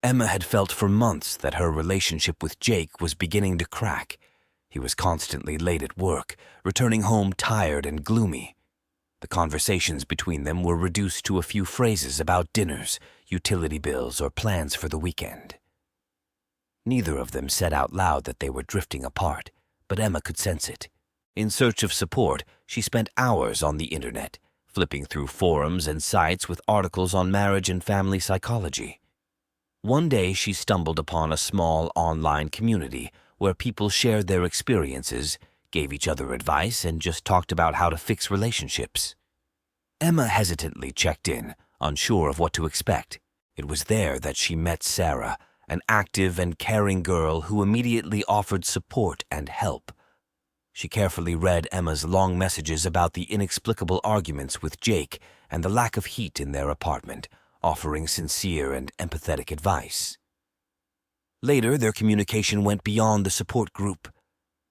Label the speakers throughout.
Speaker 1: Emma had felt for months that her relationship with Jake was beginning to crack. He was constantly late at work, returning home tired and gloomy. The conversations between them were reduced to a few phrases about dinners, utility bills, or plans for the weekend. Neither of them said out loud that they were drifting apart, but Emma could sense it. In search of support, she spent hours on the internet, flipping through forums and sites with articles on marriage and family psychology. One day she stumbled upon a small online community where people shared their experiences, gave each other advice, and just talked about how to fix relationships. Emma hesitantly checked in, unsure of what to expect. It was there that she met Sarah, an active and caring girl who immediately offered support and help. She carefully read Emma's long messages about the inexplicable arguments with Jake and the lack of heat in their apartment, offering sincere and empathetic advice. Later, their communication went beyond the support group.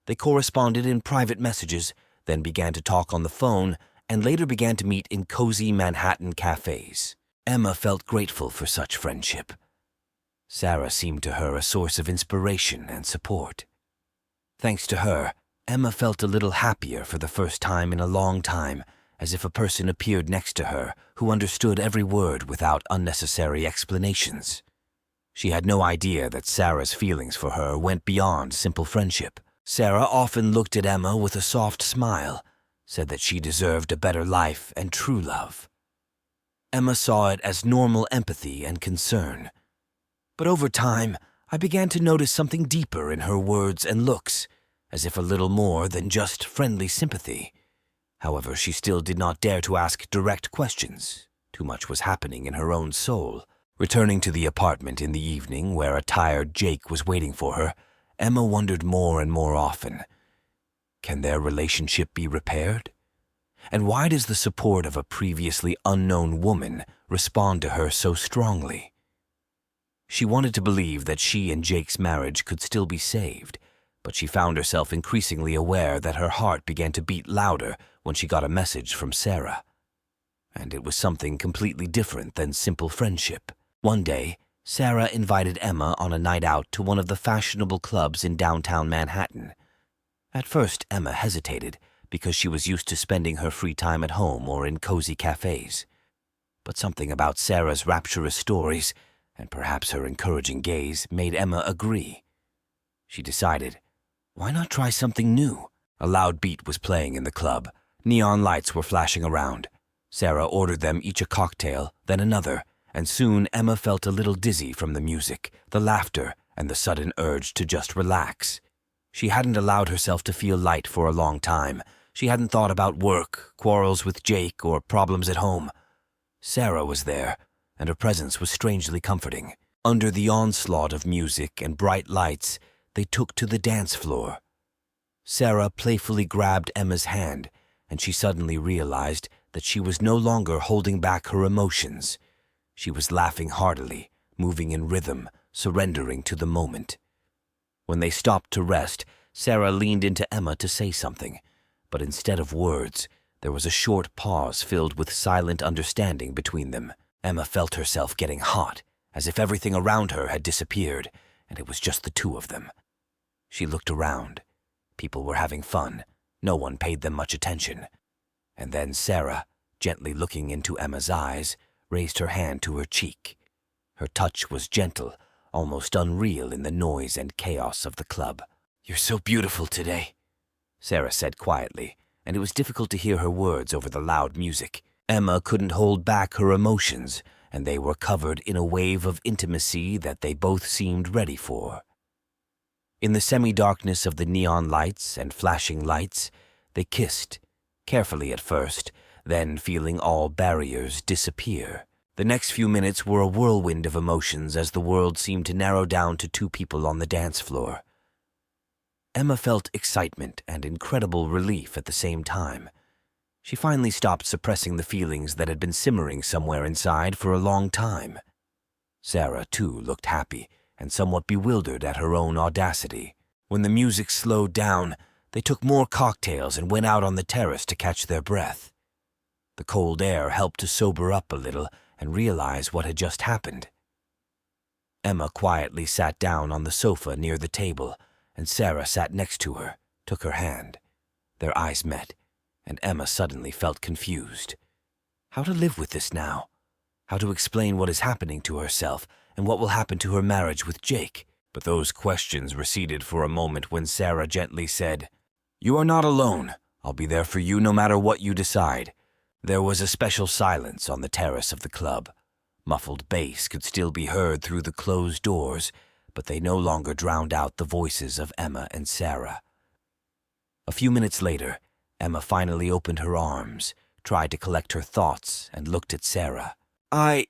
Speaker 1: They corresponded in private messages, then began to talk on the phone, and later began to meet in cozy Manhattan cafes. Emma felt grateful for such friendship. Sarah seemed to her a source of inspiration and support. Thanks to her, Emma felt a little happier for the first time in a long time, as if a person appeared next to her who understood every word without unnecessary explanations. She had no idea that Sarah's feelings for her went beyond simple friendship. Sarah often looked at Emma with a soft smile, said that she deserved a better life and true love. Emma saw it as normal empathy and concern. But over time, I began to notice something deeper in her words and looks, as if a little more than just friendly sympathy. However, she still did not dare to ask direct questions. Too much was happening in her own soul. Returning to the apartment in the evening, where a tired Jake was waiting for her, Emma wondered more and more often, can their relationship be repaired? And why does the support of a previously unknown woman respond to her so strongly? She wanted to believe that she and Jake's marriage could still be saved, but she found herself increasingly aware that her heart began to beat louder when she got a message from Sarah. And it was something completely different than simple friendship. One day, Sarah invited Emma on a night out to one of the fashionable clubs in downtown Manhattan. At first, Emma hesitated because she was used to spending her free time at home or in cozy cafes. But something about Sarah's rapturous stories, and perhaps her encouraging gaze, made Emma agree. She decided, why not try something new? A loud beat was playing in the club. Neon lights were flashing around. Sarah ordered them each a cocktail, then another, and soon Emma felt a little dizzy from the music, the laughter, and the sudden urge to just relax. She hadn't allowed herself to feel light for a long time. She hadn't thought about work, quarrels with Jake, or problems at home. Sarah was there, and her presence was strangely comforting. Under the onslaught of music and bright lights, they took to the dance floor. Sarah playfully grabbed Emma's hand, and she suddenly realized that she was no longer holding back her emotions. She was laughing heartily, moving in rhythm, surrendering to the moment. When they stopped to rest, Sarah leaned into Emma to say something, but instead of words, there was a short pause filled with silent understanding between them. Emma felt herself getting hot, as if everything around her had disappeared, and it was just the two of them. She looked around. People were having fun. No one paid them much attention. And then Sarah, gently looking into Emma's eyes, raised her hand to her cheek. Her touch was gentle, almost unreal in the noise and chaos of the club. "You're so beautiful today," Sarah said quietly, and it was difficult to hear her words over the loud music. Emma couldn't hold back her emotions, and they were covered in a wave of intimacy that they both seemed ready for. In the semi-darkness of the neon lights and flashing lights, they kissed, carefully at first, then feeling all barriers disappear. The next few minutes were a whirlwind of emotions as the world seemed to narrow down to two people on the dance floor. Emma felt excitement and incredible relief at the same time. She finally stopped suppressing the feelings that had been simmering somewhere inside for a long time. Sarah, too, looked happy and somewhat bewildered at her own audacity. When the music slowed down, they took more cocktails and went out on the terrace to catch their breath. The cold air helped to sober up a little and realize what had just happened. Emma quietly sat down on the sofa near the table, and Sarah sat next to her, took her hand. Their eyes met, and Emma suddenly felt confused. How to live with this now? How to explain what is happening to herself and what will happen to her marriage with Jake? But those questions receded for a moment when Sarah gently said, "You are not alone. I'll be there for you no matter what you decide." There was a special silence on the terrace of the club. Muffled bass could still be heard through the closed doors, but they no longer drowned out the voices of Emma and Sarah. A few minutes later, Emma finally opened her arms, tried to collect her thoughts, and looked at Sarah. I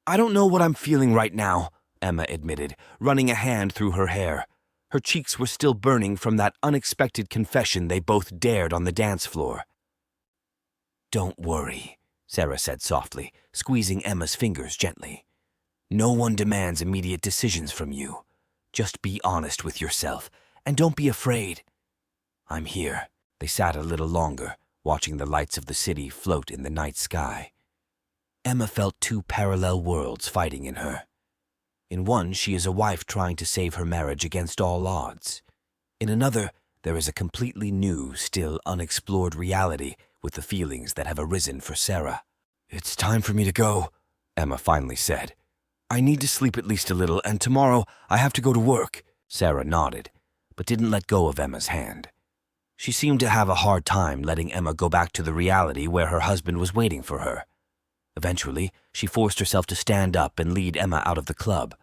Speaker 1: don't know what I'm feeling right now," Emma admitted, running a hand through her hair. Her cheeks were still burning from that unexpected confession they both dared on the dance floor. "Don't worry," Sarah said softly, squeezing Emma's fingers gently. "No one demands immediate decisions from you. Just be honest with yourself, and don't be afraid. I'm here." They sat a little longer, watching the lights of the city float in the night sky. Emma felt two parallel worlds fighting in her. In one, she is a wife trying to save her marriage against all odds. In another, there is a completely new, still unexplored reality with the feelings that have arisen for Sarah. "It's time for me to go," Emma finally said. "I need to sleep at least a little, and tomorrow I have to go to work." Sarah nodded, but didn't let go of Emma's hand. She seemed to have a hard time letting Emma go back to the reality where her husband was waiting for her. Eventually, she forced herself to stand up and lead Emma out of the club.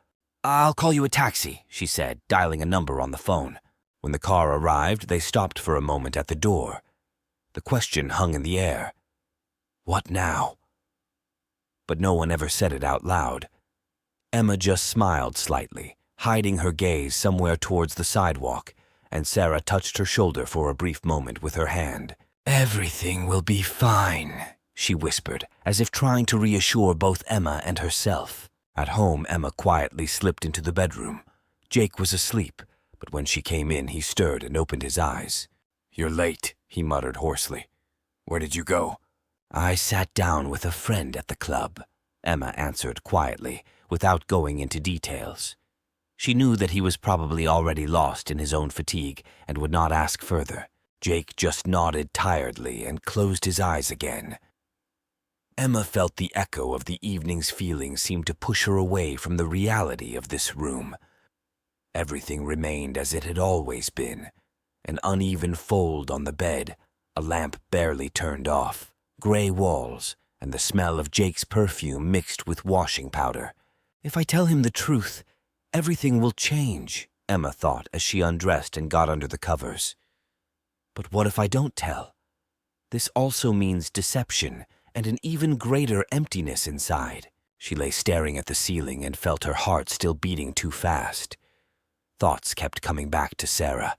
Speaker 1: "I'll call you a taxi," she said, dialing a number on the phone. When the car arrived, they stopped for a moment at the door. The question hung in the air. What now? But no one ever said it out loud. Emma just smiled slightly, hiding her gaze somewhere towards the sidewalk, and Sarah touched her shoulder for a brief moment with her hand. "Everything will be fine," she whispered, as if trying to reassure both Emma and herself. At home, Emma quietly slipped into the bedroom. Jake was asleep, but when she came in, he stirred and opened his eyes. "You're late," he muttered hoarsely. "Where did you go?" "I sat down with a friend at the club," Emma answered quietly, without going into details. She knew that he was probably already lost in his own fatigue and would not ask further. Jake just nodded tiredly and closed his eyes again. Emma felt the echo of the evening's feelings seem to push her away from the reality of this room. Everything remained as it had always been. An uneven fold on the bed, a lamp barely turned off, gray walls, and the smell of Jake's perfume mixed with washing powder. If I tell him the truth, everything will change, Emma thought as she undressed and got under the covers. But what if I don't tell? This also means deception and an even greater emptiness inside. She lay staring at the ceiling and felt her heart still beating too fast. Thoughts kept coming back to Sarah,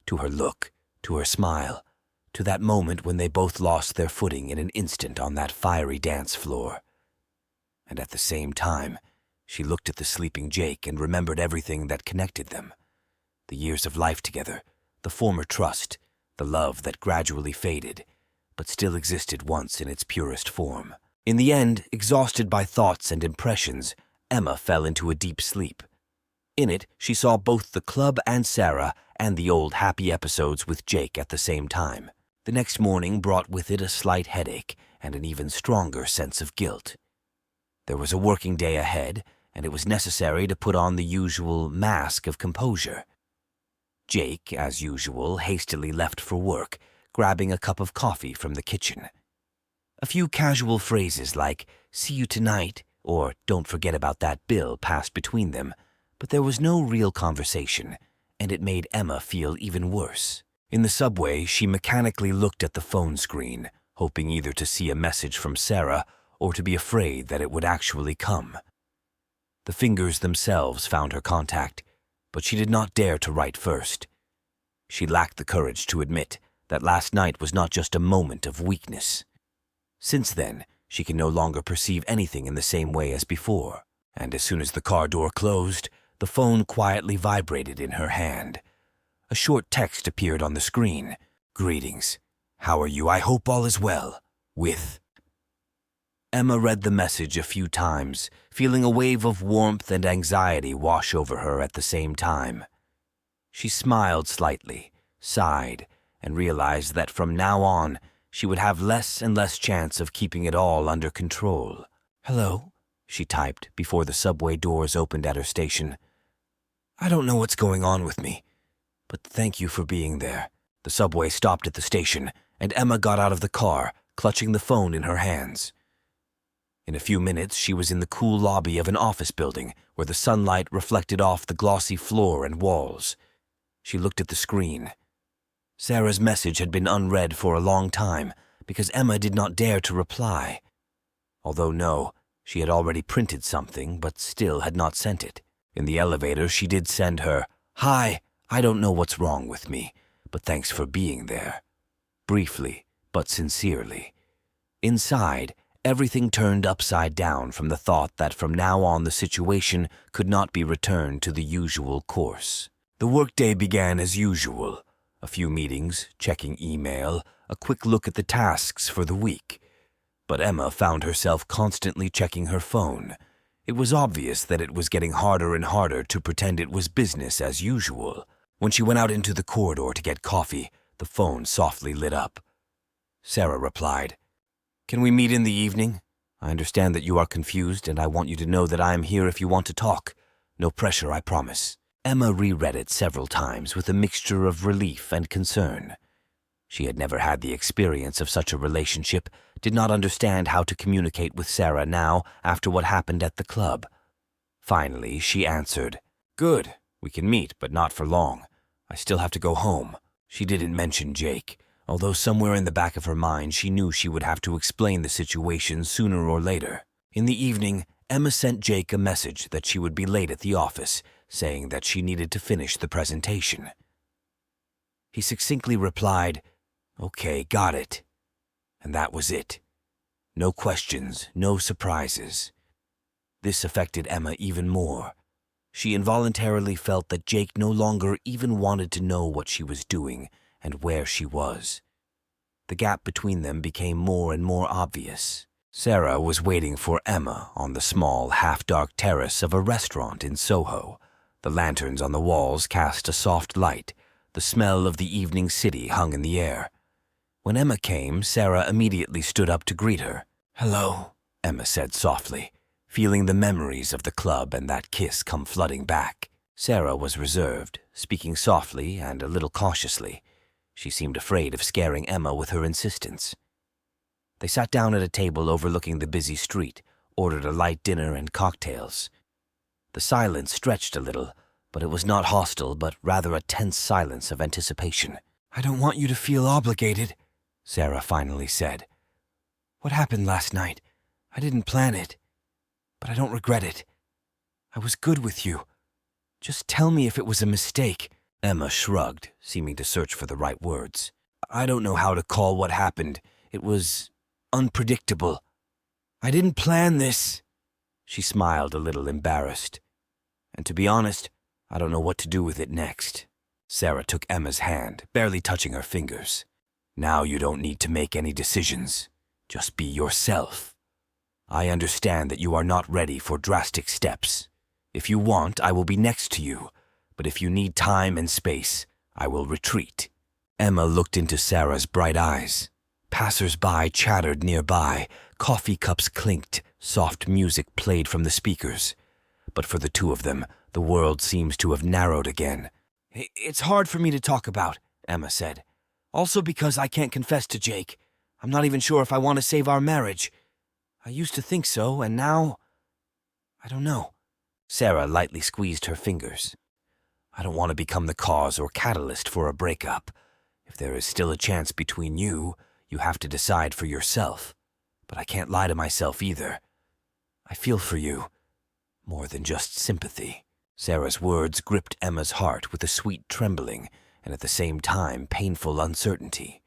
Speaker 1: to her look, to her smile, to that moment when they both lost their footing in an instant on that fiery dance floor. And at the same time, she looked at the sleeping Jake and remembered everything that connected them. The years of life together, the former trust, the love that gradually faded, but still existed once in its purest form. In the end, exhausted by thoughts and impressions, Emma fell into a deep sleep. In it, she saw both the club and Sarah and the old happy episodes with Jake at the same time. The next morning brought with it a slight headache and an even stronger sense of guilt. There was a working day ahead, and it was necessary to put on the usual mask of composure. Jake, as usual, hastily left for work, grabbing a cup of coffee from the kitchen. A few casual phrases like, "See you tonight," or "Don't forget about that bill" passed between them, but there was no real conversation, and it made Emma feel even worse. In the subway, she mechanically looked at the phone screen, hoping either to see a message from Sarah or to be afraid that it would actually come. The fingers themselves found her contact, but she did not dare to write first. She lacked the courage to admit that last night was not just a moment of weakness. Since then, she can no longer perceive anything in the same way as before, and as soon as the car door closed, the phone quietly vibrated in her hand. A short text appeared on the screen. "Greetings. How are you? I hope all is well. With..." Emma read the message a few times, feeling a wave of warmth and anxiety wash over her at the same time. She smiled slightly, sighed, and realized that from now on, she would have less and less chance of keeping it all under control. "Hello," she typed before the subway doors opened at her station. "I don't know what's going on with me, but thank you for being there." The subway stopped at the station, and Emma got out of the car, clutching the phone in her hands. In a few minutes, she was in the cool lobby of an office building where the sunlight reflected off the glossy floor and walls. She looked at the screen. Sarah's message had been unread for a long time because Emma did not dare to reply. Although no, she had already printed something but still had not sent it. In the elevator, she did send her, "Hi, I don't know what's wrong with me, but thanks for being there." Briefly, but sincerely. Inside, everything turned upside down from the thought that from now on the situation could not be returned to the usual course. The workday began as usual. A few meetings, checking email, a quick look at the tasks for the week. But Emma found herself constantly checking her phone. It was obvious that it was getting harder and harder to pretend it was business as usual. When she went out into the corridor to get coffee, the phone softly lit up. Sarah replied, "Can we meet in the evening? I understand that you are confused, and I want you to know that I am here if you want to talk. No pressure, I promise." Emma reread it several times with a mixture of relief and concern. She had never had the experience of such a relationship, did not understand how to communicate with Sarah now after what happened at the club. Finally, she answered, "Good, we can meet, but not for long. I still have to go home." She didn't mention Jake, although somewhere in the back of her mind she knew she would have to explain the situation sooner or later. In the evening, Emma sent Jake a message that she would be late at the office, saying that she needed to finish the presentation. He succinctly replied, "Okay, got it." And that was it. No questions, no surprises. This affected Emma even more. She involuntarily felt that Jake no longer even wanted to know what she was doing and where she was. The gap between them became more and more obvious. Sarah was waiting for Emma on the small, half-dark terrace of a restaurant in Soho. The lanterns on the walls cast a soft light. The smell of the evening city hung in the air. When Emma came, Sarah immediately stood up to greet her. "Hello," Emma said softly, feeling the memories of the club and that kiss come flooding back. Sarah was reserved, speaking softly and a little cautiously. She seemed afraid of scaring Emma with her insistence. They sat down at a table overlooking the busy street, ordered a light dinner and cocktails. The silence stretched a little, but it was not hostile, but rather a tense silence of anticipation. "I don't want you to feel obligated," Sarah finally said. "What happened last night? I didn't plan it, but I don't regret it. I was good with you. Just tell me if it was a mistake." Emma shrugged, seeming to search for the right words. "I don't know how to call what happened. It was unpredictable. I didn't plan this." She smiled a little embarrassed. "And to be honest, I don't know what to do with it next." Sarah took Emma's hand, barely touching her fingers. "Now you don't need to make any decisions. Just be yourself. I understand that you are not ready for drastic steps. If you want, I will be next to you. But if you need time and space, I will retreat." Emma looked into Sarah's bright eyes. Passers-by chattered nearby, coffee cups clinked, soft music played from the speakers. But for the two of them, the world seems to have narrowed again. "It's hard for me to talk about," Emma said. "Also because I can't confess to Jake. I'm not even sure if I want to save our marriage. I used to think so, and now, I don't know." Sarah lightly squeezed her fingers. "I don't want to become the cause or catalyst for a breakup. If there is still a chance between you, you have to decide for yourself. But I can't lie to myself either. I feel for you, more than just sympathy." Sarah's words gripped Emma's heart with a sweet trembling and at the same time painful uncertainty.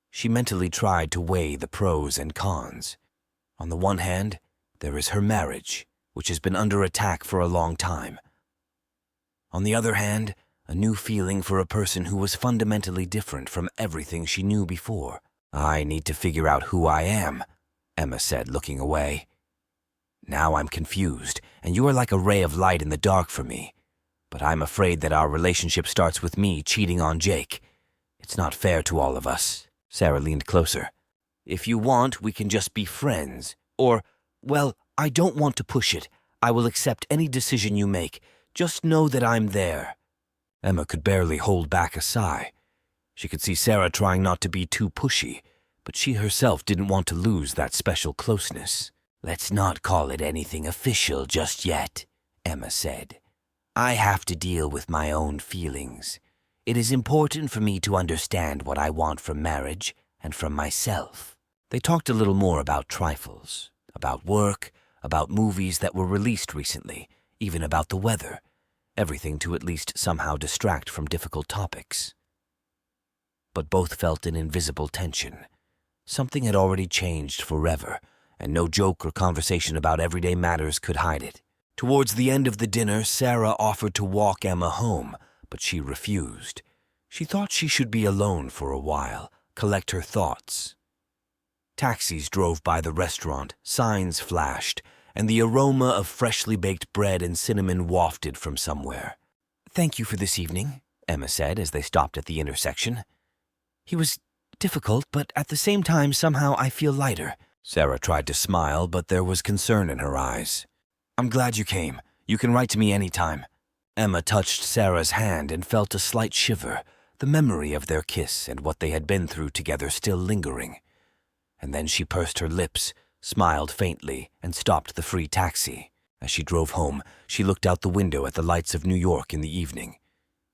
Speaker 1: She mentally tried to weigh the pros and cons. On the one hand, there is her marriage, which has been under attack for a long time. On the other hand, a new feeling for a person who was fundamentally different from everything she knew before. "I need to figure out who I am," Emma said, looking away. Now I'm confused, and you are like a ray of light in the dark for me. But I'm afraid that our relationship starts with me cheating on Jake. It's not fair to all of us. Sarah leaned closer. If you want, we can just be friends. Or, well, I don't want to push it. I will accept any decision you make. Just know that I'm there. Emma could barely hold back a sigh. She could see Sarah trying not to be too pushy, but she herself didn't want to lose that special closeness. Let's not call it anything official just yet, Emma said. I have to deal with my own feelings. It is important for me to understand what I want from marriage and from myself. They talked a little more about trifles, about work, about movies that were released recently, even about the weather, everything to at least somehow distract from difficult topics. But both felt an invisible tension. Something had already changed forever, and no joke or conversation about everyday matters could hide it. Towards the end of the dinner, Sarah offered to walk Emma home, but she refused. She thought she should be alone for a while, collect her thoughts. Taxis drove by the restaurant, signs flashed, and the aroma of freshly baked bread and cinnamon wafted from somewhere. Thank you for this evening, Emma said as they stopped at the intersection. He was difficult, but at the same time somehow I feel lighter. Sarah tried to smile, but there was concern in her eyes. I'm glad you came. You can write to me anytime. Emma touched Sarah's hand and felt a slight shiver, the memory of their kiss and what they had been through together still lingering. And then she pursed her lips, smiled faintly, and stopped the free taxi. As she drove home, she looked out the window at the lights of New York in the evening.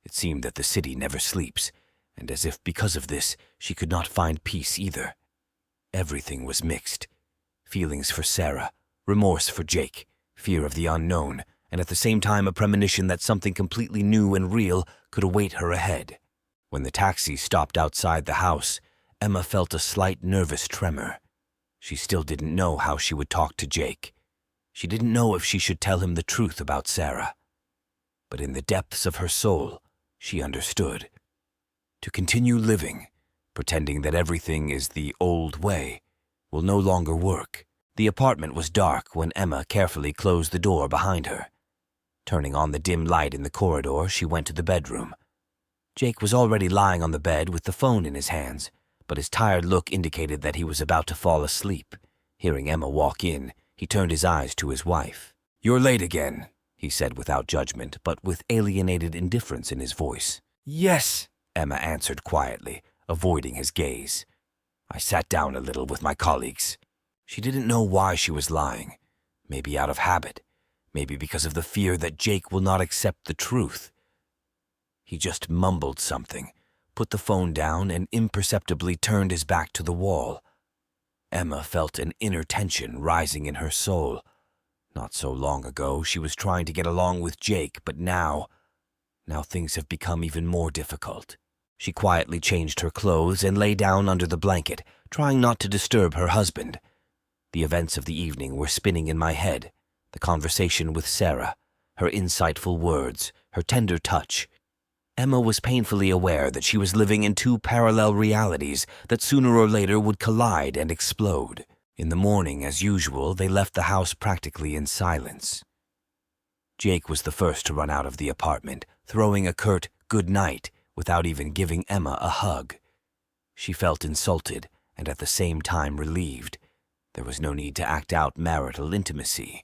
Speaker 1: It seemed that the city never sleeps, and as if because of this, she could not find peace either. Everything was mixed. Feelings for Sarah, remorse for Jake, fear of the unknown, and at the same time a premonition that something completely new and real could await her ahead. When the taxi stopped outside the house, Emma felt a slight nervous tremor. She still didn't know how she would talk to Jake. She didn't know if she should tell him the truth about Sarah. But in the depths of her soul, she understood. To continue living, pretending that everything is the old way, will no longer work. The apartment was dark when Emma carefully closed the door behind her. Turning on the dim light in the corridor, she went to the bedroom. Jake was already lying on the bed with the phone in his hands, but his tired look indicated that he was about to fall asleep. Hearing Emma walk in, he turned his eyes to his wife. You're late again, he said without judgment, but with alienated indifference in his voice. Yes, Emma answered quietly, avoiding his gaze. I sat down a little with my colleagues. She didn't know why she was lying. Maybe out of habit. Maybe because of the fear that Jake will not accept the truth. He just mumbled something, put the phone down, and imperceptibly turned his back to the wall. Emma felt an inner tension rising in her soul. Not so long ago, she was trying to get along with Jake, but now things have become even more difficult. She quietly changed her clothes and lay down under the blanket, trying not to disturb her husband. The events of the evening were spinning in my head. The conversation with Sarah, her insightful words, her tender touch. Emma was painfully aware that she was living in two parallel realities that sooner or later would collide and explode. In the morning, as usual, they left the house practically in silence. Jake was the first to run out of the apartment, throwing a curt good night without even giving Emma a hug. She felt insulted and at the same time relieved. There was no need to act out marital intimacy.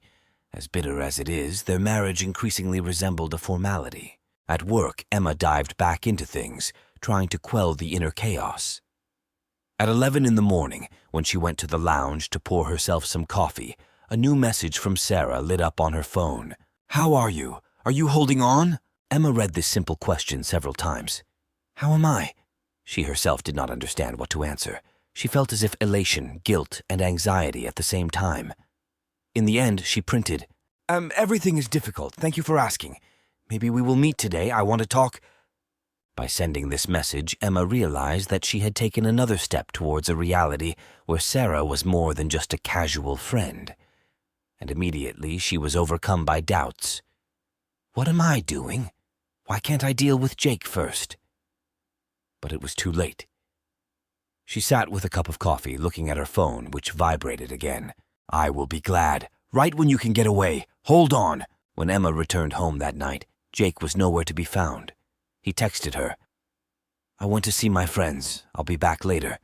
Speaker 1: As bitter as it is, their marriage increasingly resembled a formality. At work, Emma dived back into things, trying to quell the inner chaos. At 11 in the morning, when she went to the lounge to pour herself some coffee, a new message from Sarah lit up on her phone. How are you? Are you holding on? Emma read this simple question several times. How am I? She herself did not understand what to answer. She felt as if elation, guilt, and anxiety at the same time. In the end, she printed, everything is difficult. Thank you for asking. Maybe we will meet today. I want to talk. By sending this message, Emma realized that she had taken another step towards a reality where Sarah was more than just a casual friend. And immediately she was overcome by doubts. What am I doing? Why can't I deal with Jake first? But it was too late. She sat with a cup of coffee, looking at her phone, which vibrated again. "I will be glad. Right when you can get away. Hold on." When Emma returned home that night, Jake was nowhere to be found. He texted her, "I went to see my friends. I'll be back later."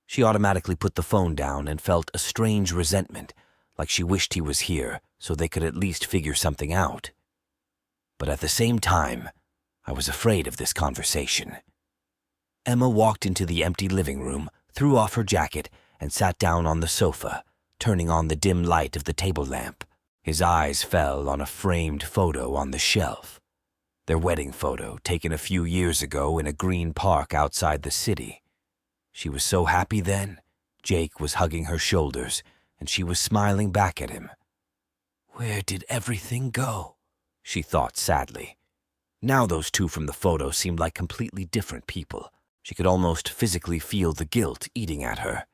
Speaker 1: She automatically put the phone down and felt a strange resentment, like she wished he was here so they could at least figure something out. But at the same time, I was afraid of this conversation. Emma walked into the empty living room, threw off her jacket, and sat down on the sofa, turning on the dim light of the table lamp. His eyes fell on a framed photo on the shelf. Their wedding photo, taken a few years ago in a green park outside the city. She was so happy then. Jake was hugging her shoulders, and she was smiling back at him. Where did everything go? She thought sadly. Now those two from the photo seemed like completely different people. She could almost physically feel the guilt eating at her.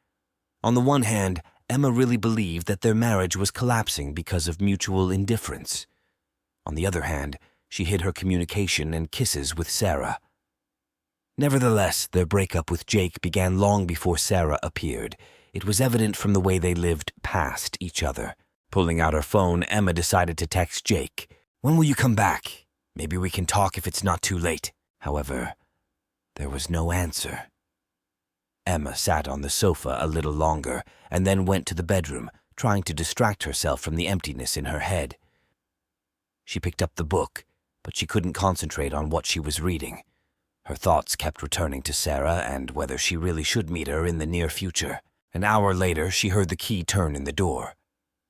Speaker 1: On the one hand, Emma really believed that their marriage was collapsing because of mutual indifference. On the other hand, she hid her communication and kisses with Sarah. Nevertheless, their breakup with Jake began long before Sarah appeared. It was evident from the way they lived past each other. Pulling out her phone, Emma decided to text Jake. "When will you come back? Maybe we can talk if it's not too late." However, there was no answer. Emma sat on the sofa a little longer and then went to the bedroom, trying to distract herself from the emptiness in her head. She picked up the book, but she couldn't concentrate on what she was reading. Her thoughts kept returning to Sarah and whether she really should meet her in the near future. An hour later, she heard the key turn in the door.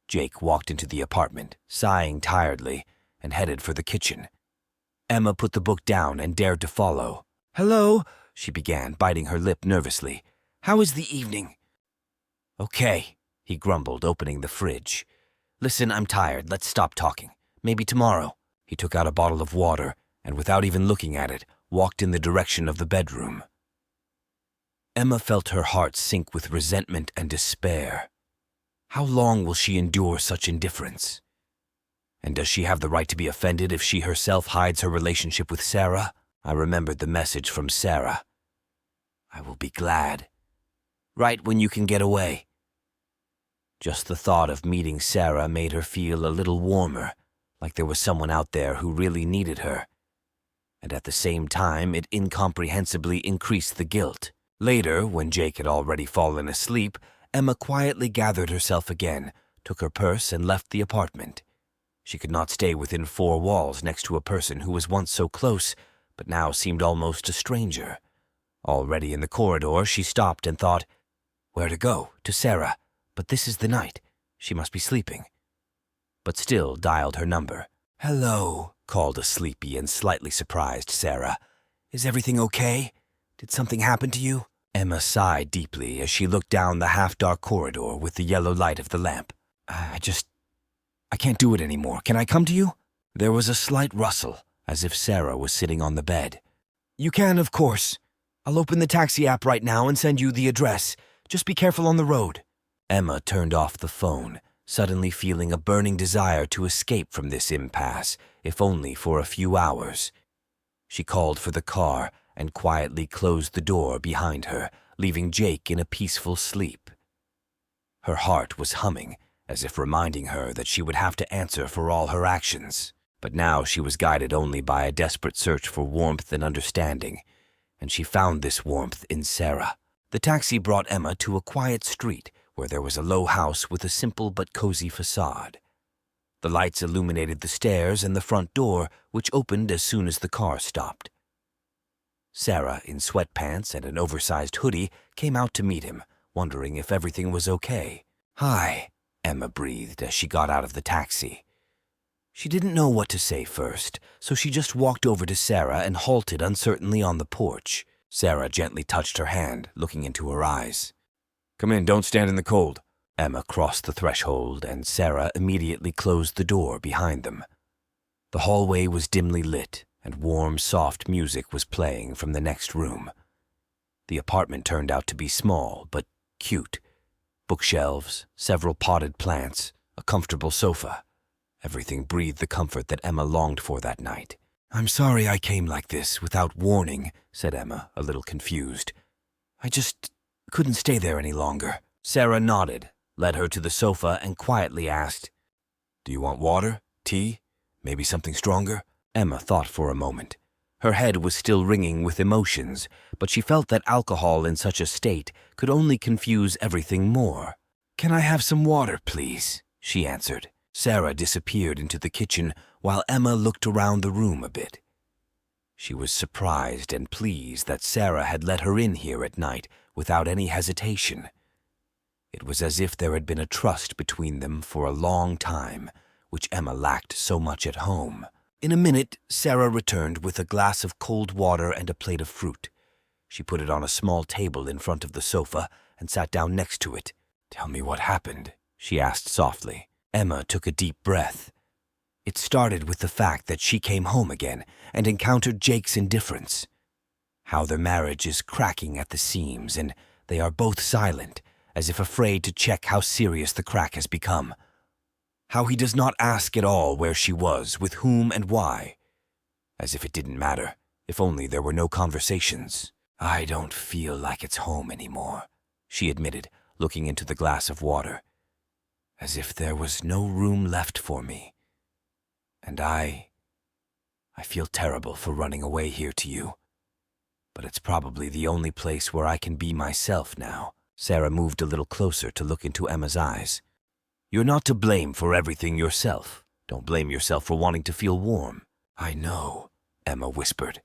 Speaker 1: Jake walked into the apartment, sighing tiredly, and headed for the kitchen. Emma put the book down and dared to follow. "Hello," she began, biting her lip nervously. "How is the evening?" "Okay," he grumbled, opening the fridge. "Listen, I'm tired. Let's stop talking. Maybe tomorrow." He took out a bottle of water and, without even looking at it, walked in the direction of the bedroom. Emma felt her heart sink with resentment and despair. How long will she endure such indifference? And does she have the right to be offended if she herself hides her relationship with Sarah? I remembered the message from Sarah. "I will be glad. Right when you can get away." Just the thought of meeting Sarah made her feel a little warmer, like there was someone out there who really needed her. And at the same time, it incomprehensibly increased the guilt. Later, when Jake had already fallen asleep, Emma quietly gathered herself again, took her purse, and left the apartment. She could not stay within four walls next to a person who was once so close, but now seemed almost a stranger. Already in the corridor, she stopped and thought, where to go? To Sarah. But this is the night. She must be sleeping. But still dialed her number. "Hello," called a sleepy and slightly surprised Sarah. "Is everything okay? Did something happen to you?" Emma sighed deeply as she looked down the half-dark corridor with the yellow light of the lamp. I can't do it anymore. Can I come to you?" There was a slight rustle, as if Sarah was sitting on the bed. "You can, of course. I'll open the taxi app right now and send you the address. Just be careful on the road." Emma turned off the phone, suddenly feeling a burning desire to escape from this impasse, if only for a few hours. She called for the car and quietly closed the door behind her, leaving Jake in a peaceful sleep. Her heart was humming, as if reminding her that she would have to answer for all her actions. But now she was guided only by a desperate search for warmth and understanding, and she found this warmth in Sarah. The taxi brought Emma to a quiet street where there was a low house with a simple but cozy facade. The lights illuminated the stairs and the front door, which opened as soon as the car stopped. Sarah, in sweatpants and an oversized hoodie, came out to meet him, wondering if everything was okay. "Hi," Emma breathed as she got out of the taxi. She didn't know what to say first, so she just walked over to Sarah and halted uncertainly on the porch. Sarah gently touched her hand, looking into her eyes. "Come in, don't stand in the cold." Emma crossed the threshold, and Sarah immediately closed the door behind them. The hallway was dimly lit, and warm, soft music was playing from the next room. The apartment turned out to be small, but cute. Bookshelves, several potted plants, a comfortable sofa. Everything breathed the comfort that Emma longed for that night. "I'm sorry I came like this, without warning," said Emma, a little confused. Couldn't stay there any longer. Sarah nodded, led her to the sofa, and quietly asked, "Do you want water? Tea? Maybe something stronger?" Emma thought for a moment. Her head was still ringing with emotions, but she felt that alcohol in such a state could only confuse everything more. "Can I have some water, please?" she answered. Sarah disappeared into the kitchen while Emma looked around the room a bit. She was surprised and pleased that Sarah had let her in here at night without any hesitation. It was as if there had been a trust between them for a long time, which Emma lacked so much at home. In a minute, Sarah returned with a glass of cold water and a plate of fruit. She put it on a small table in front of the sofa and sat down next to it. "Tell me what happened," she asked softly. Emma took a deep breath. It started with the fact that she came home again and encountered Jake's indifference. How their marriage is cracking at the seams, and they are both silent, as if afraid to check how serious the crack has become. How he does not ask at all where she was, with whom and why. As if it didn't matter, if only there were no conversations. "I don't feel like it's home anymore," she admitted, looking into the glass of water. "As if there was no room left for me. And I feel terrible for running away here to you. But it's probably the only place where I can be myself now." Sarah moved a little closer to look into Emma's eyes. "You're not to blame for everything yourself. Don't blame yourself for wanting to feel warm." "I know," Emma whispered.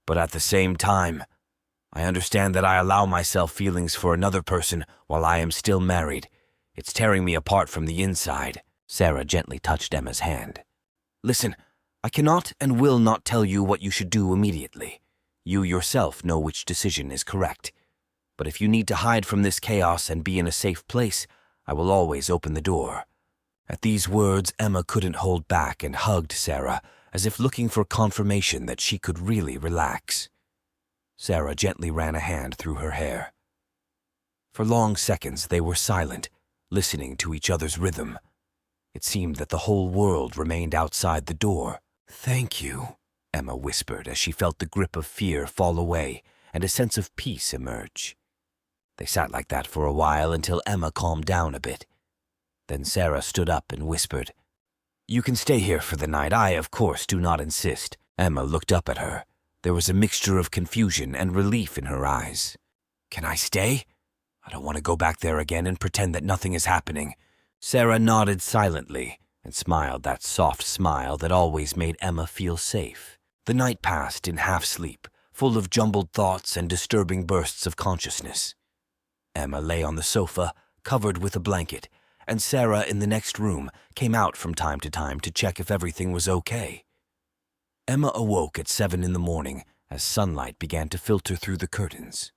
Speaker 1: "But at the same time, I understand that I allow myself feelings for another person while I am still married. It's tearing me apart from the inside." Sarah gently touched Emma's hand. "Listen, I cannot and will not tell you what you should do immediately. You yourself know which decision is correct. But if you need to hide from this chaos and be in a safe place, I will always open the door." At these words, Emma couldn't hold back and hugged Sarah, as if looking for confirmation that she could really relax. Sarah gently ran a hand through her hair. For long seconds they were silent, listening to each other's rhythm. It seemed that the whole world remained outside the door. "Thank you," Emma whispered as she felt the grip of fear fall away and a sense of peace emerge. They sat like that for a while until Emma calmed down a bit. Then Sarah stood up and whispered, "You can stay here for the night. I, of course, do not insist." Emma looked up at her. There was a mixture of confusion and relief in her eyes. "Can I stay? I don't want to go back there again and pretend that nothing is happening." Sarah nodded silently and smiled that soft smile that always made Emma feel safe. The night passed in half-sleep, full of jumbled thoughts and disturbing bursts of consciousness. Emma lay on the sofa, covered with a blanket, and Sarah in the next room came out from time to check if everything was okay. Emma awoke at 7 in the morning as sunlight began to filter through the curtains.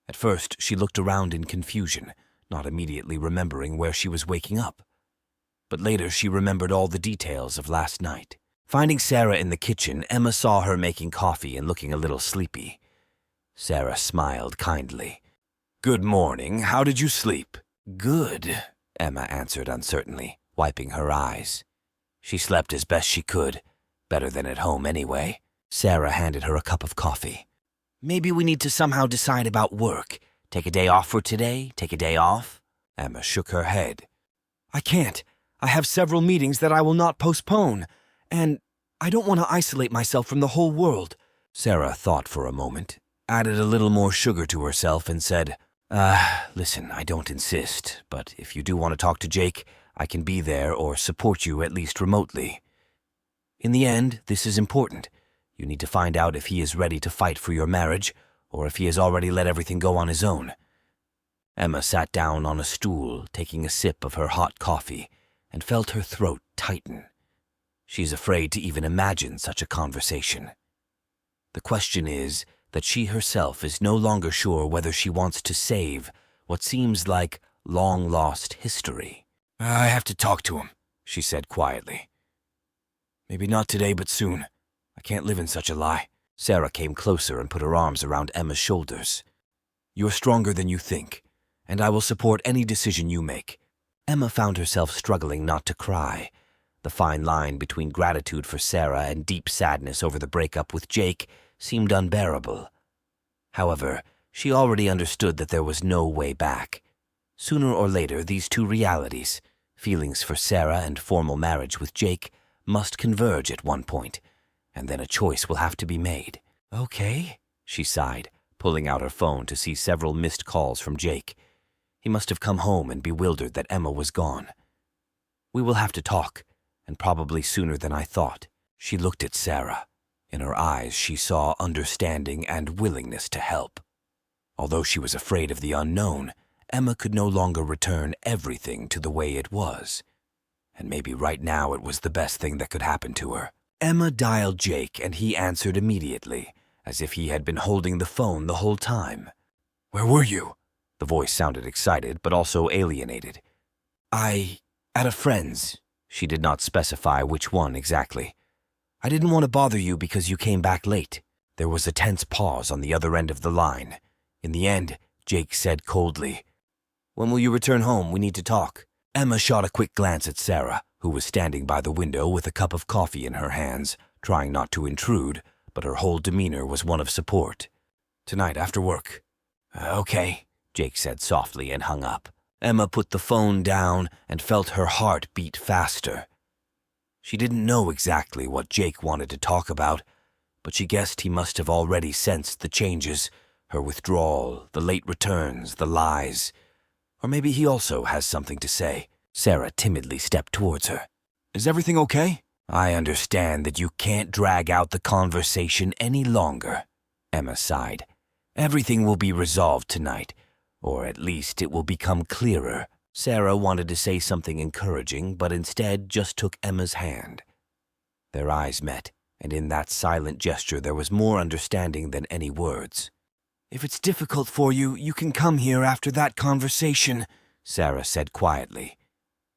Speaker 1: At first, she looked around in confusion, not immediately remembering where she was waking up. But later she remembered all the details of last night. Finding Sarah in the kitchen, Emma saw her making coffee and looking a little sleepy. Sarah smiled kindly. "Good morning. How did you sleep?" "Good," Emma answered uncertainly, wiping her eyes. She slept as best she could, better than at home anyway. Sarah handed her a cup of coffee. "Maybe we need to somehow decide about work. Take a day off for today, take a day off?" Emma shook her head. "I can't. I have several meetings that I will not postpone, and I don't want to isolate myself from the whole world." Sarah thought for a moment, added a little more sugar to herself, and said, Listen, I don't insist, but if you do want to talk to Jake, I can be there or support you at least remotely. In the end, this is important. You need to find out if he is ready to fight for your marriage, or if he has already let everything go on his own." Emma sat down on a stool, taking a sip of her hot coffee, and felt her throat tighten. She's afraid to even imagine such a conversation. The question is that she herself is no longer sure whether she wants to save what seems like long-lost history. "I have to talk to him," she said quietly. "Maybe not today, but soon. I can't live in such a lie." Sarah came closer and put her arms around Emma's shoulders. "You're stronger than you think, and I will support any decision you make." Emma found herself struggling not to cry. The fine line between gratitude for Sarah and deep sadness over the breakup with Jake seemed unbearable. However, She already understood that there was no way back. Sooner or later, these two realities, feelings for Sarah and formal marriage with Jake, must converge at one point, and then a choice will have to be made. "Okay," she sighed, pulling out her phone to see several missed calls from Jake. He must have come home and bewildered that Emma was gone. "We will have to talk, and probably sooner than I thought." She looked at Sarah. In her eyes, she saw understanding and willingness to help. Although she was afraid of the unknown, Emma could no longer return everything to the way it was. And maybe right now it was the best thing that could happen to her. Emma dialed Jake, and he answered immediately, as if he had been holding the phone the whole time. "Where were you?" The voice sounded excited, but also alienated. At a friend's." She did not specify which one exactly. "I didn't want to bother you because you came back late." There was a tense pause on the other end of the line. In the end, Jake said coldly, "When will you return home? We need to talk." Emma shot a quick glance at Sarah, who was standing by the window with a cup of coffee in her hands, trying not to intrude, but her whole demeanor was one of support. "Tonight, after work." Okay," Jake said softly and hung up. Emma put the phone down and felt her heart beat faster. She didn't know exactly what Jake wanted to talk about, but she guessed he must have already sensed the changes, her withdrawal, the late returns, the lies. Or maybe he also has something to say. Sarah timidly stepped towards her. "Is everything okay?" "I understand that you can't drag out the conversation any longer," Emma sighed. "Everything will be resolved tonight, or at least it will become clearer." Sarah wanted to say something encouraging, but instead just took Emma's hand. Their eyes met, and in that silent gesture there was more understanding than any words. "If it's difficult for you, you can come here after that conversation," Sarah said quietly.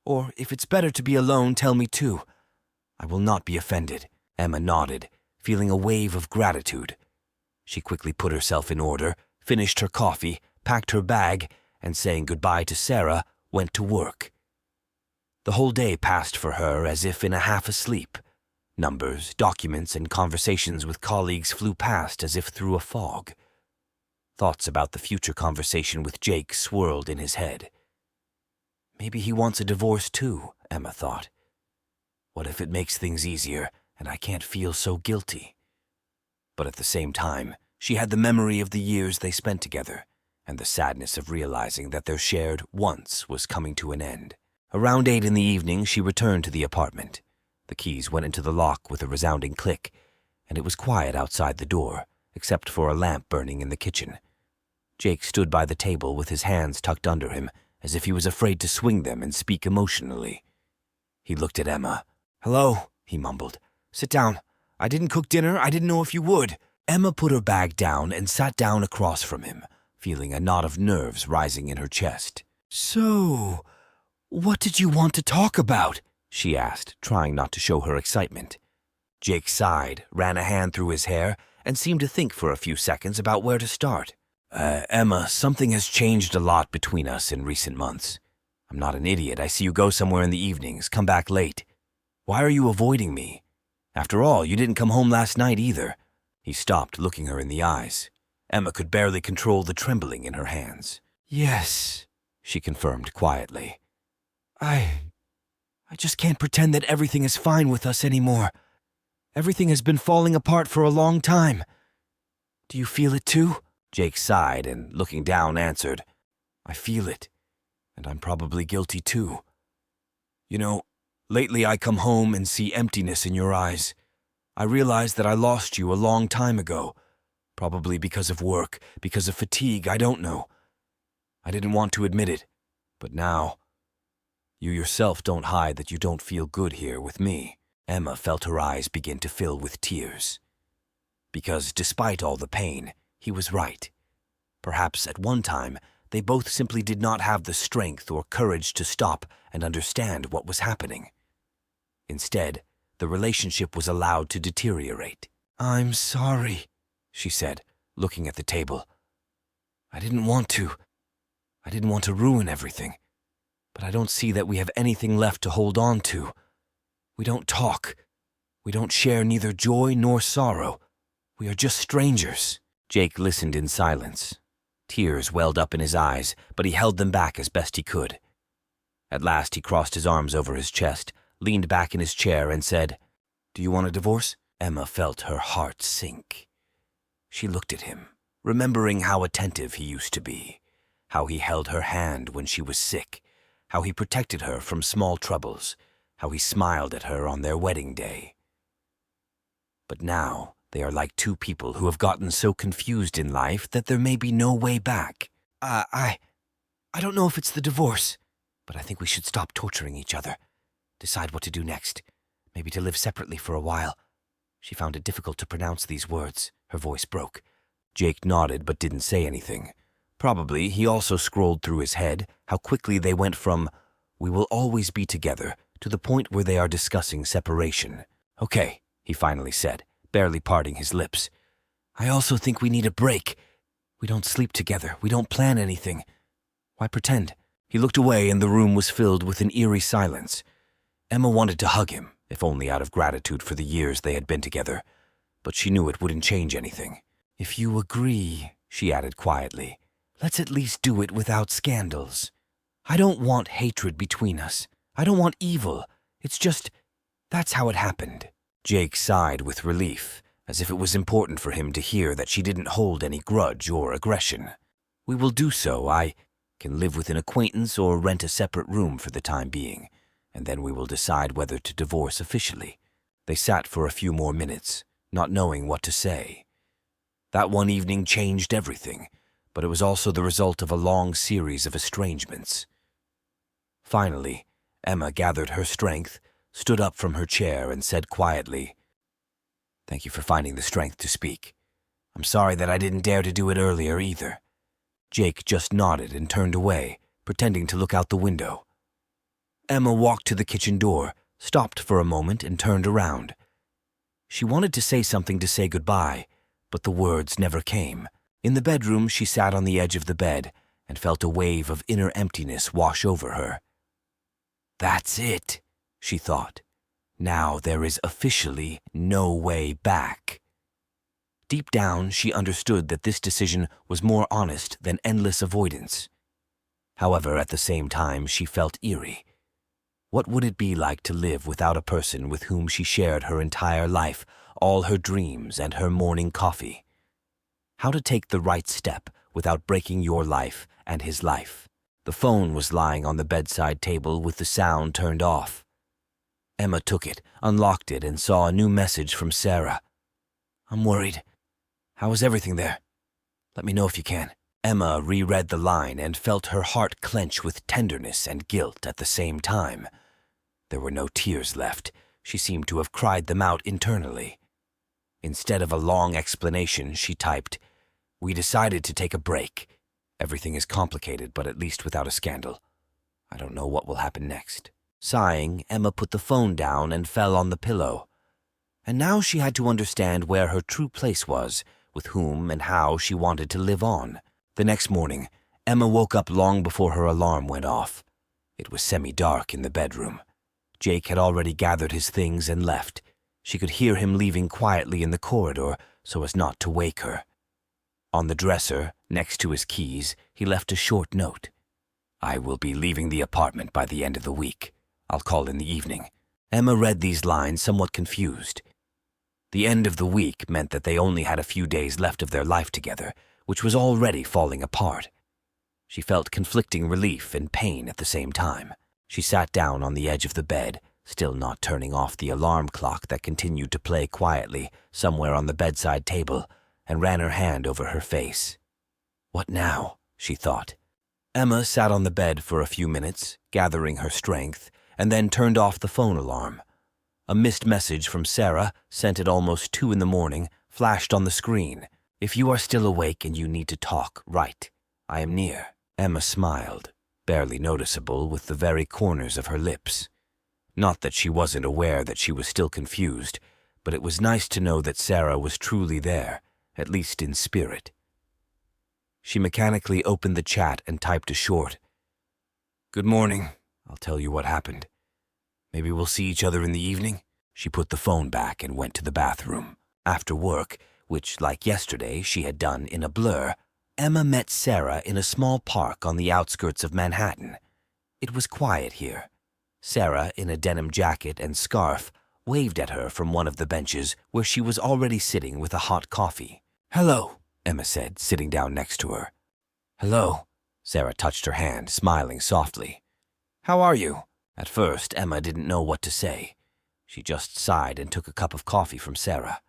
Speaker 1: "Or if it's better to be alone, tell me too. I will not be offended." Emma nodded, feeling a wave of gratitude. She quickly put herself in order, finished her coffee, packed her bag, and saying goodbye to Sarah, went to work. The whole day passed for her as if in a half-asleep. Numbers, documents, and conversations with colleagues flew past as if through a fog. Thoughts about the future conversation with Jake swirled in his head. Maybe he wants a divorce too, Emma thought. What if it makes things easier and I can't feel so guilty? But at the same time, she had the memory of the years they spent together, and the sadness of realizing that their shared once was coming to an end. Around 8 in the evening, she returned to the apartment. The keys went into the lock with a resounding click, and it was quiet outside the door, except for a lamp burning in the kitchen. Jake stood by the table with his hands tucked under him, as if he was afraid to swing them and speak emotionally. He looked at Emma. "Hello," he mumbled. "Sit down. I didn't cook dinner. I didn't know if you would." Emma put her bag down and sat down across from him, feeling a knot of nerves rising in her chest. "So, what did you want to talk about?" she asked, trying not to show her excitement. Jake sighed, ran a hand through his hair, and seemed to think for a few seconds about where to start. Emma, something has changed a lot between us in recent months. I'm not an idiot. I see you go somewhere in the evenings, come back late. Why are you avoiding me? After all, you didn't come home last night either." He stopped, looking her in the eyes. Emma could barely control the trembling in her hands. "Yes," she confirmed quietly. I just can't pretend that everything is fine with us anymore. Everything has been falling apart for a long time. Do you feel it too?" Jake sighed and, looking down, answered, "I feel it, and I'm probably guilty too. You know, lately I come home and see emptiness in your eyes. I realize that I lost you a long time ago, probably because of work, because of fatigue, I don't know. I didn't want to admit it, but now, you yourself don't hide that you don't feel good here with me." Emma felt her eyes begin to fill with tears. Because despite all the pain, he was right. Perhaps at one time, they both simply did not have the strength or courage to stop and understand what was happening. Instead, the relationship was allowed to deteriorate. "I'm sorry," she said, looking at the table. I didn't want to ruin everything, but I don't see that we have anything left to hold on to. We don't talk. We don't share neither joy nor sorrow. We are just strangers." Jake listened in silence. Tears welled up in his eyes, but he held them back as best he could. At last he crossed his arms over his chest, leaned back in his chair, and said, "Do you want a divorce?" Emma felt her heart sink. She looked at him, remembering how attentive he used to be, how he held her hand when she was sick, how he protected her from small troubles, how he smiled at her on their wedding day. But now they are like two people who have gotten so confused in life that there may be no way back. I don't know if it's the divorce, but I think we should stop torturing each other. Decide what to do next. Maybe to live separately for a while." She found it difficult to pronounce these words. Her voice broke. Jake nodded but didn't say anything. Probably he also scrolled through his head how quickly they went from, "We will always be together," to the point where they are discussing separation. "Okay," he finally said, barely parting his lips. "I also think we need a break. We don't sleep together. We don't plan anything. Why pretend?" He looked away and the room was filled with an eerie silence. Emma wanted to hug him, if only out of gratitude for the years they had been together, but she knew it wouldn't change anything. "If you agree," she added quietly, "let's at least do it without scandals. I don't want hatred between us. I don't want evil. It's just, that's how it happened." Jake sighed with relief, as if it was important for him to hear that she didn't hold any grudge or aggression. "We will do so. I can live with an acquaintance or rent a separate room for the time being, and then we will decide whether to divorce officially." They sat for a few more minutes, not knowing what to say. That one evening changed everything, but it was also the result of a long series of estrangements. Finally, Emma gathered her strength, stood up from her chair, and said quietly, "Thank you for finding the strength to speak. I'm sorry that I didn't dare to do it earlier either." Jake just nodded and turned away, pretending to look out the window. Emma walked to the kitchen door, stopped for a moment, and turned around. She wanted to say something to say goodbye, but the words never came. In the bedroom, she sat on the edge of the bed and felt a wave of inner emptiness wash over her. "That's it," she thought. "Now there is officially no way back." Deep down, she understood that this decision was more honest than endless avoidance. However, at the same time, she felt eerie. What would it be like to live without a person with whom she shared her entire life, all her dreams and her morning coffee? How to take the right step without breaking your life and his life? The phone was lying on the bedside table with the sound turned off. Emma took it, unlocked it, and saw a new message from Sarah. "I'm worried. How is everything there? Let me know if you can." Emma reread the line and felt her heart clench with tenderness and guilt at the same time. There were no tears left. She seemed to have cried them out internally. Instead of a long explanation, she typed, "We decided to take a break. Everything is complicated, but at least without a scandal. I don't know what will happen next." Sighing, Emma put the phone down and fell on the pillow. And now she had to understand where her true place was, with whom and how she wanted to live on. The next morning, Emma woke up long before her alarm went off. It was semi-dark in the bedroom. Jake had already gathered his things and left. She could hear him leaving quietly in the corridor so as not to wake her. On the dresser, next to his keys, he left a short note. "I will be leaving the apartment by the end of the week. I'll call in the evening." Emma read these lines somewhat confused. The end of the week meant that they only had a few days left of their life together, which was already falling apart. She felt conflicting relief and pain at the same time. She sat down on the edge of the bed, still not turning off the alarm clock that continued to play quietly somewhere on the bedside table, and ran her hand over her face. "What now?" she thought. Emma sat on the bed for a few minutes, gathering her strength, and then turned off the phone alarm. A missed message from Sarah, sent at almost 2 in the morning, flashed on the screen. "If you are still awake and you need to talk, write. I am near." Emma smiled, barely noticeable with the very corners of her lips. Not that she wasn't aware that she was still confused, but it was nice to know that Sarah was truly there, at least in spirit. She mechanically opened the chat and typed a short, "Good morning. I'll tell you what happened. Maybe we'll see each other in the evening." She put the phone back and went to the bathroom. After work, which, like yesterday, she had done in a blur, Emma met Sarah in a small park on the outskirts of Manhattan. It was quiet here. Sarah, in a denim jacket and scarf, waved at her from one of the benches where she was already sitting with a hot coffee. "Hello," Emma said, sitting down next to her. "Hello." Sarah touched her hand, smiling softly. "How are you?" At first, Emma didn't know what to say. She just sighed and took a cup of coffee from Sarah.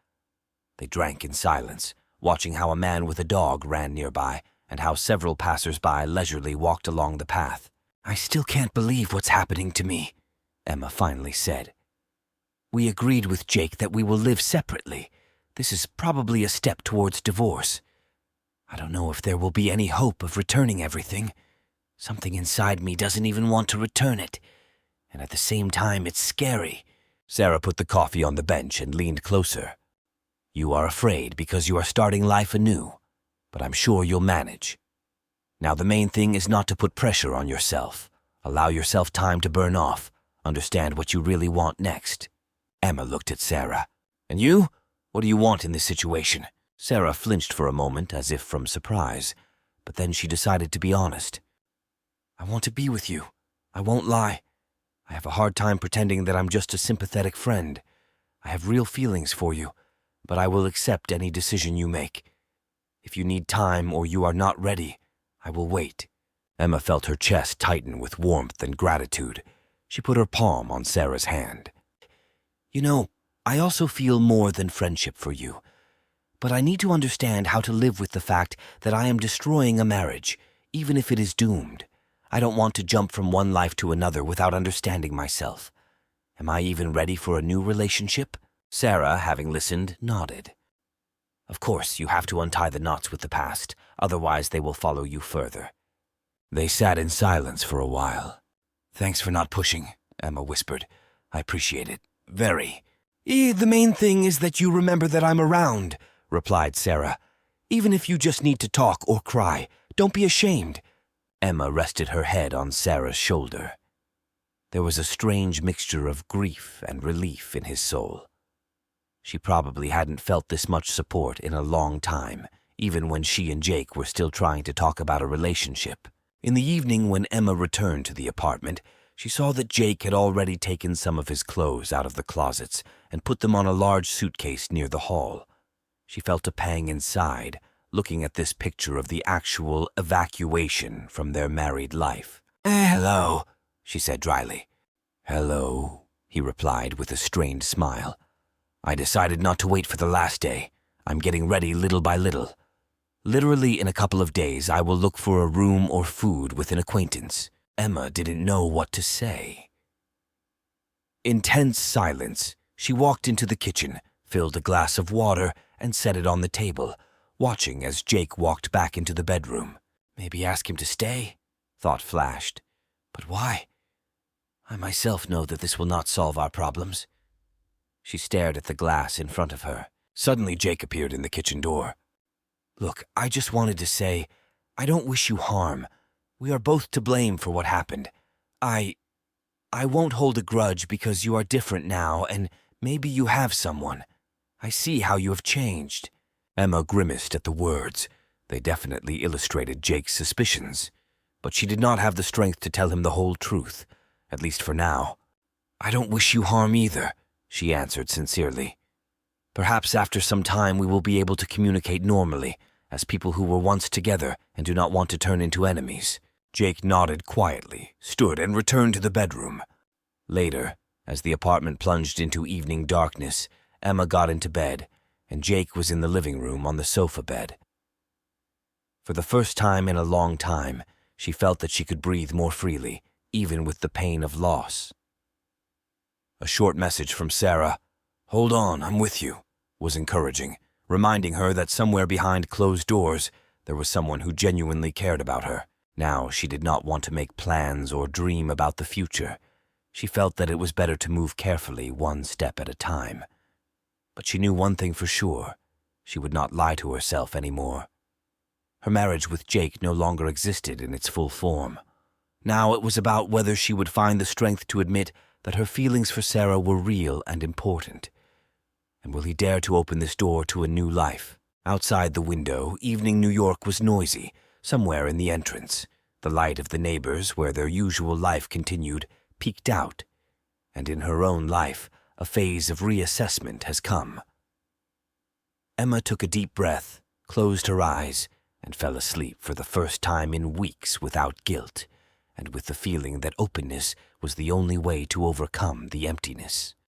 Speaker 1: They drank in silence, watching how a man with a dog ran nearby and how several passers-by leisurely walked along the path. "I still can't believe what's happening to me," Emma finally said. "We agreed with Jake that we will live separately. This is probably a step towards divorce. I don't know if there will be any hope of returning everything. Something inside me doesn't even want to return it, and at the same time it's scary." Sarah put the coffee on the bench and leaned closer. "You are afraid because you are starting life anew, but I'm sure you'll manage. Now the main thing is not to put pressure on yourself. Allow yourself time to burn off, understand what you really want next." Emma looked at Sarah. "And you? What do you want in this situation?" Sarah flinched for a moment as if from surprise, but then she decided to be honest. "I want to be with you. I won't lie. I have a hard time pretending that I'm just a sympathetic friend. I have real feelings for you, but I will accept any decision you make. If you need time or you are not ready, I will wait." Emma felt her chest tighten with warmth and gratitude. She put her palm on Sarah's hand. "You know, I also feel more than friendship for you, but I need to understand how to live with the fact that I am destroying a marriage, even if it is doomed. I don't want to jump from one life to another without understanding myself. Am I even ready for a new relationship?" Sarah, having listened, nodded. "Of course, you have to untie the knots with the past, otherwise they will follow you further." They sat in silence for a while. "Thanks for not pushing," Emma whispered. "I appreciate it. Very." "The main thing is that you remember that I'm around," replied Sarah. "Even if you just need to talk or cry, don't be ashamed." Emma rested her head on Sarah's shoulder. There was a strange mixture of grief and relief in his soul. She probably hadn't felt this much support in a long time, even when she and Jake were still trying to talk about a relationship. In the evening, when Emma returned to the apartment, she saw that Jake had already taken some of his clothes out of the closets and put them on a large suitcase near the hall. She felt a pang inside, looking at this picture of the actual evacuation from their married life. "Hello," she said dryly. "Hello," he replied with a strained smile. "I decided not to wait for the last day. I'm getting ready little by little. Literally in a couple of days, I will look for a room or food with an acquaintance." Emma didn't know what to say. In tense silence, she walked into the kitchen, filled a glass of water, and set it on the table, watching as Jake walked back into the bedroom. "Maybe ask him to stay," thought flashed. "But why? I myself know that this will not solve our problems." She stared at the glass in front of her. Suddenly Jake appeared in the kitchen door. "Look, I just wanted to say, I don't wish you harm. We are both to blame for what happened. I won't hold a grudge because you are different now and maybe you have someone. I see how you have changed." Emma grimaced at the words. They definitely illustrated Jake's suspicions, but she did not have the strength to tell him the whole truth, at least for now. "I don't wish you harm either," she answered sincerely. "Perhaps after some time we will be able to communicate normally, as people who were once together and do not want to turn into enemies." Jake nodded quietly, stood, and returned to the bedroom. Later, as the apartment plunged into evening darkness, Emma got into bed, and Jake was in the living room on the sofa bed. For the first time in a long time, she felt that she could breathe more freely, even with the pain of loss. A short message from Sarah, "Hold on, I'm with you," was encouraging, reminding her that somewhere behind closed doors there was someone who genuinely cared about her. Now she did not want to make plans or dream about the future. She felt that it was better to move carefully, one step at a time. But she knew one thing for sure. She would not lie to herself anymore. Her marriage with Jake no longer existed in its full form. Now it was about whether she would find the strength to admit that her feelings for Sarah were real and important. And will he dare to open this door to a new life? Outside the window, evening New York was noisy, somewhere in the entrance. The light of the neighbors, where their usual life continued, peeked out. And in her own life, a phase of reassessment has come. Emma took a deep breath, closed her eyes, and fell asleep for the first time in weeks without guilt, and with the feeling that openness was the only way to overcome the emptiness.